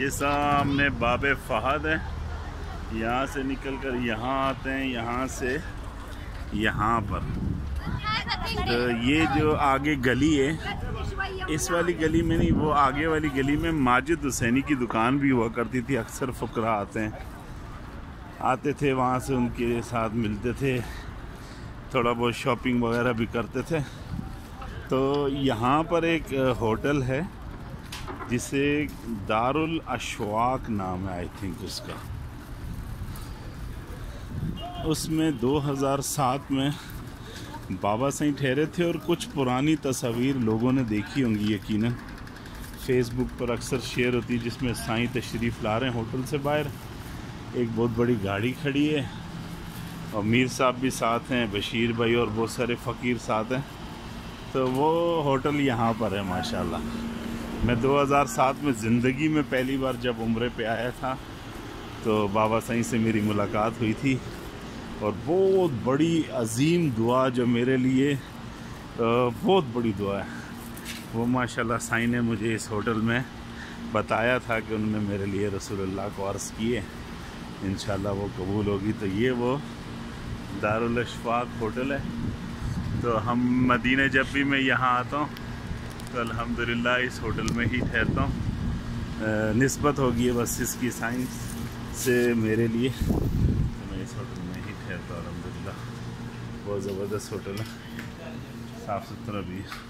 ये सामने बाबे फहद है। यहाँ से निकल कर यहाँ आते हैं, यहाँ से यहाँ पर। तो ये जो आगे गली है, इस वाली गली में नहीं, वो आगे वाली गली में माजिद हुसैनी की दुकान भी हुआ करती थी। अक्सर फुकरा आते थे, वहाँ से उनके साथ मिलते थे, थोड़ा बहुत शॉपिंग वगैरह भी करते थे। तो यहाँ पर एक होटल है जिसे दारुल अशवाक नाम है, आई थिंक उसका। उसमें 2007 में बाबा साईं ठहरे थे और कुछ पुरानी तस्वीर लोगों ने देखी होंगी यकीनन, फेसबुक पर अक्सर शेयर होती है, जिसमें साईं तशरीफ़ ला रहे हैं होटल से बाहर। एक बहुत बड़ी गाड़ी खड़ी है और मीर साहब भी साथ हैं, बशीर भाई और बहुत सारे फ़कीर साथ हैं। तो वो होटल यहाँ पर है माशाल्लाह। मैं 2007 में ज़िंदगी में पहली बार जब उम्रे पे आया था तो बाबा साईं से मेरी मुलाकात हुई थी, और बहुत बड़ी अजीम दुआ जो मेरे लिए बहुत बड़ी दुआ है, वो माशाल्लाह साईं ने मुझे इस होटल में बताया था कि उन्होंने मेरे लिए रसूलुल्लाह को अर्ज़ किए, इंशाल्लाह वो कबूल होगी। तो ये वो दारुल अशवाक होटल है। तो हम मदीने जब भी मैं यहाँ आता हूँ तो अल्हम्दुलिल्लाह इस होटल में ही ठहरता हूँ। निस्बत होगी है बस इसकी साइंस से मेरे लिए, तो मैं इस होटल में ही ठहरता हूँ अल्हम्दुलिल्लाह। बहुत ज़बरदस्त होटल है, साफ़ सुथरा भी है।